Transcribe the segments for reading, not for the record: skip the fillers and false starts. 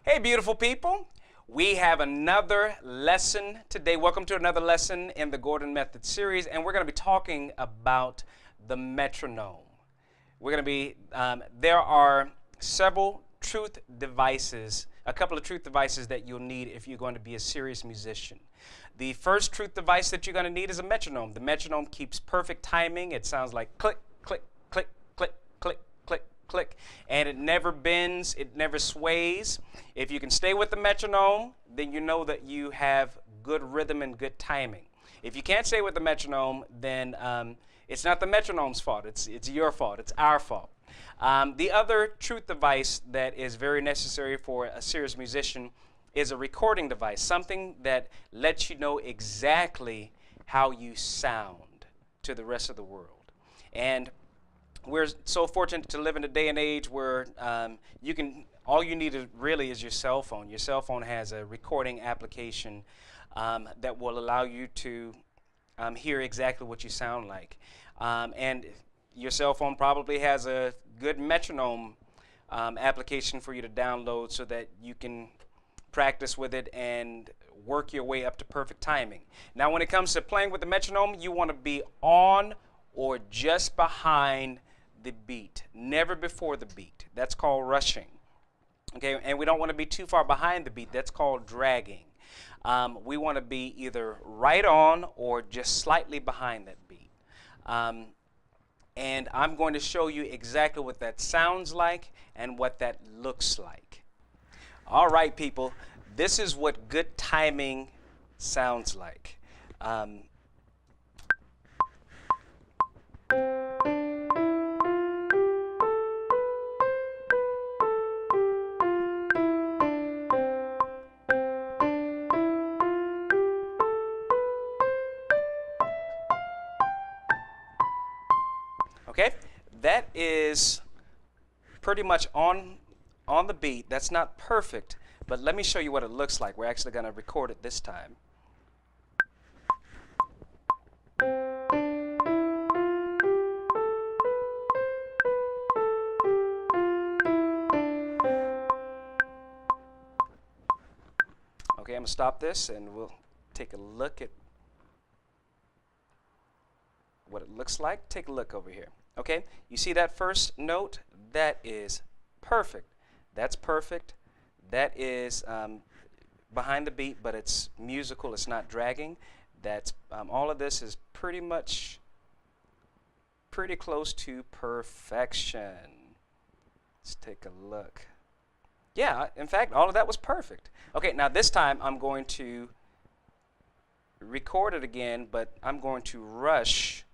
Hey, beautiful people. We have another lesson today. Welcome to another lesson in the Gordon Method series, and we're going to be talking about the metronome. We're going to be, there are several truth devices, a couple of truth devices that you'll need if you're going to be a serious musician. The first truth device that you're going to need is a metronome. The metronome keeps perfect timing. It sounds like click, click, click, click, click, click, click, and it never bends, it never sways. If you can stay with the metronome, then you know that you have good rhythm and good timing. If you can't stay with the metronome, then it's not the metronome's fault, it's your fault, it's our fault. The other truth device that is very necessary for a serious musician is a recording device, something that lets you know exactly how you sound to the rest of the world. And we're so fortunate to live in a day and age where all you need really is your cell phone. Your cell phone has a recording application that will allow you to hear exactly what you sound like. And your cell phone probably has a good metronome application for you to download so that you can practice with it and work your way up to perfect timing. Now, when it comes to playing with the metronome, you want to be on or just behind the beat, never before the beat. That's called rushing. Okay, and we don't want to be too far behind the beat. That's called dragging. We want to be either right on or just slightly behind that beat. And I'm going to show you exactly what that sounds like and what that looks like. All right, people, this is what good timing sounds like. Okay, that is pretty much on the beat. That's not perfect, but let me show you what it looks like. We're actually going to record it this time. Okay, I'm going to stop this and we'll take a look at what it looks like. Take a look over here. Okay, you see that first note? That is perfect. That's perfect. That is behind the beat, but it's musical. It's not dragging. That's all of this is pretty close to perfection. Let's take a look. Yeah, in fact, all of that was perfect. Okay, now this time I'm going to record it again, but I'm going to rush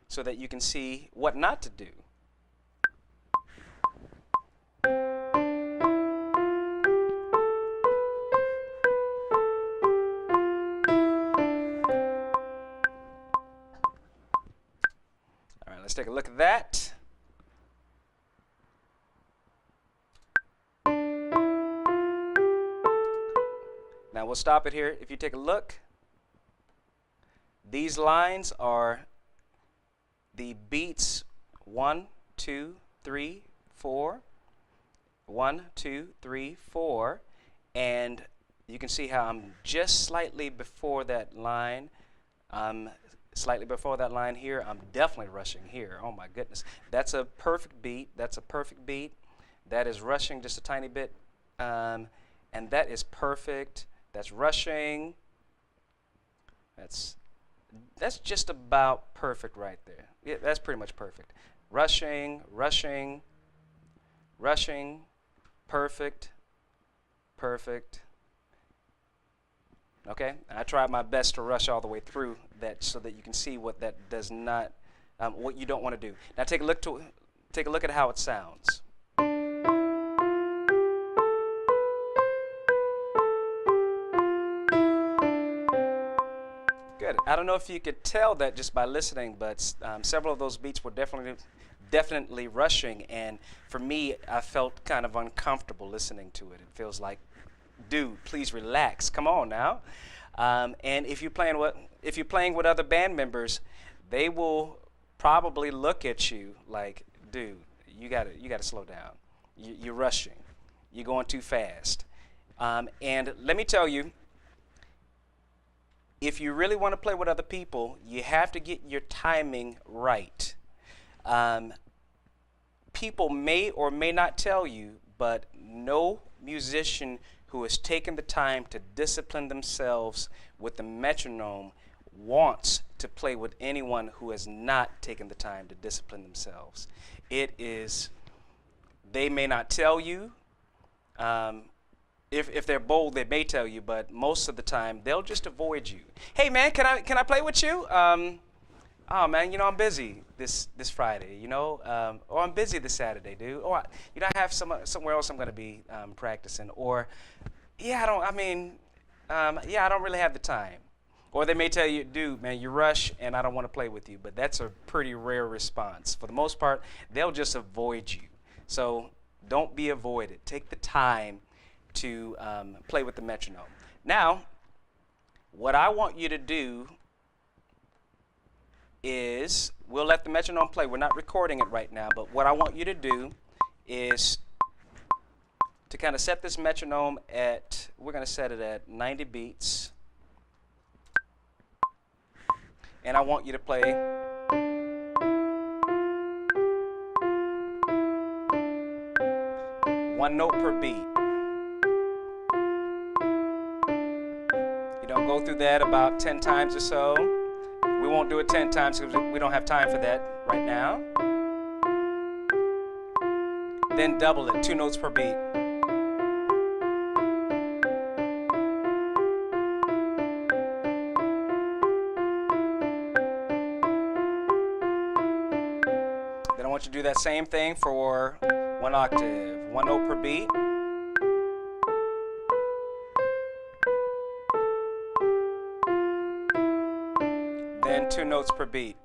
so that you can see what not to do. All right, let's take a look at that. Now we'll stop it here. If you take a look, these lines are the beats 1, 2, 3, 4, 1, 2, 3, 4, and you can see how I'm just slightly before that line. Slightly before that line here. I'm definitely rushing here. Oh my goodness. That's a perfect beat. That's a perfect beat. That is rushing just a tiny bit. And that is perfect. That's rushing. That's just about perfect right there. Yeah, that's pretty much perfect. Rushing, rushing, rushing, perfect, perfect. Okay, I tried my best to rush all the way through that so that you can see what that does not, what you don't want to do. Now take a look at how it sounds. Good. I don't know if you could tell that just by listening, but several of those beats were definitely rushing, and for me, I felt kind of uncomfortable listening to it. It feels like, dude, please relax. Come on now. And if you're playing with other band members, they will probably look at you like, dude, you gotta slow down. You're rushing. You're going too fast. And let me tell you, if you really want to play with other people, you have to get your timing right. People may or may not tell you, but no musician who has taken the time to discipline themselves with the metronome wants to play with anyone who has not taken the time to discipline themselves. They may not tell you. If they're bold, they may tell you, but most of the time they'll just avoid you. Hey man, can I play with you? Oh man, I'm busy this Friday, or I'm busy this Saturday, dude. Or I have somewhere else I'm going to be practicing. Or I don't really have the time. Or they may tell you, dude, man, you rush and I don't want to play with you. But that's a pretty rare response. For the most part, they'll just avoid you. So don't be avoided. Take the time to play with the metronome. Now, what I want you to do is, we'll let the metronome play. We're not recording it right now, but what I want you to do is to kind of set this metronome at, we're going to set it at 90 beats. And I want you to play one note per beat. Go through that about 10 times or so. We won't do it 10 times because we don't have time for that right now. Then double it, 2 notes per beat. Then I want you to do that same thing for 1 octave, 1 note per beat. Then 2 notes per beat.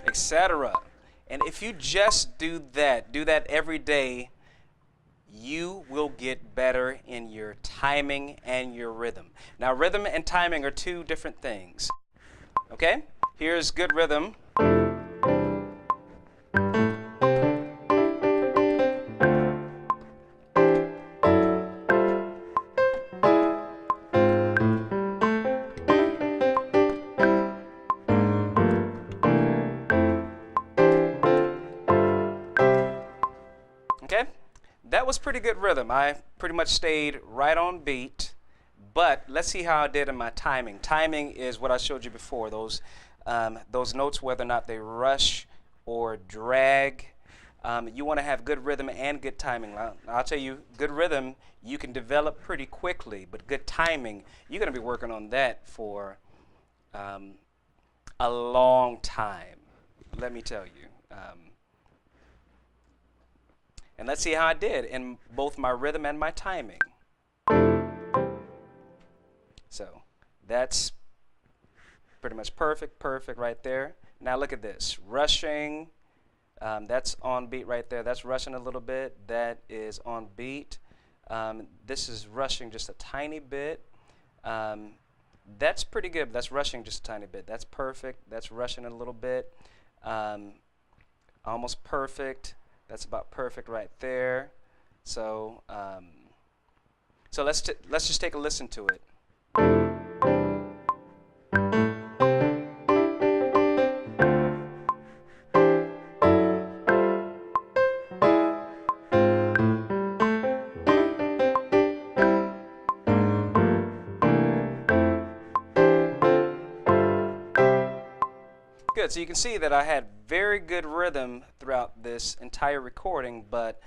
Etc. And if you just do that every day, you will get better in your timing and your rhythm. Now, rhythm and timing are 2 different things. Okay? Here's good rhythm. Okay, that was pretty good rhythm. I pretty much stayed right on beat, but let's see how I did in my timing. Timing is what I showed you before, those notes, whether or not they rush or drag. You want to have good rhythm and good timing. I'll tell you, good rhythm you can develop pretty quickly, but good timing, you're going to be working on that for a long time, let me tell you. And let's see how I did in both my rhythm and my timing. So that's pretty much perfect right there. Now look at this, rushing, that's on beat right there. That's rushing a little bit. That is on beat. This is rushing just a tiny bit. That's pretty good. That's rushing just a tiny bit. That's perfect. That's rushing a little bit. Almost perfect. That's about perfect right there. So, so let's just take a listen to it. Good. So you can see that I had very good rhythm throughout this entire recording, but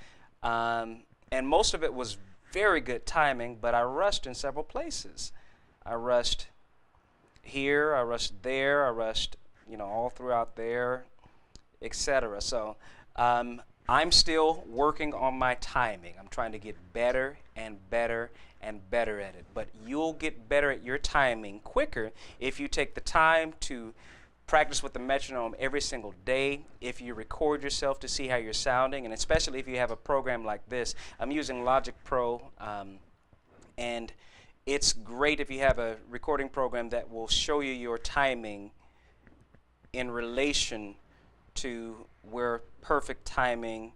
and most of it was very good timing, but I rushed in several places. I rushed here, I rushed there, I rushed, all throughout there, etc. So I'm still working on my timing. I'm trying to get better and better and better at it. But you'll get better at your timing quicker if you take the time to practice with the metronome every single day, if you record yourself to see how you're sounding, and especially if you have a program like this. I'm using Logic Pro, and It's great if you have a recording program that will show you your timing in relation to where perfect timing,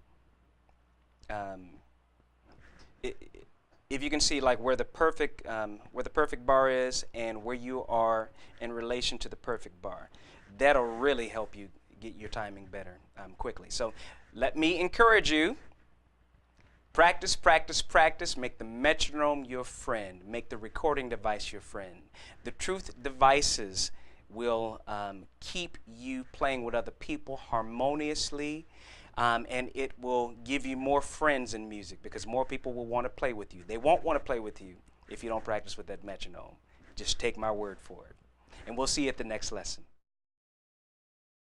if you can see like where the perfect bar is and where you are in relation to the perfect bar, that'll really help you get your timing better quickly. So let me encourage you. Practice, practice, practice. Make the metronome your friend. Make the recording device your friend. The truth devices will keep you playing with other people harmoniously, and it will give you more friends in music because more people will want to play with you. They won't want to play with you if you don't practice with that metronome. Just take my word for it. And we'll see you at the next lesson.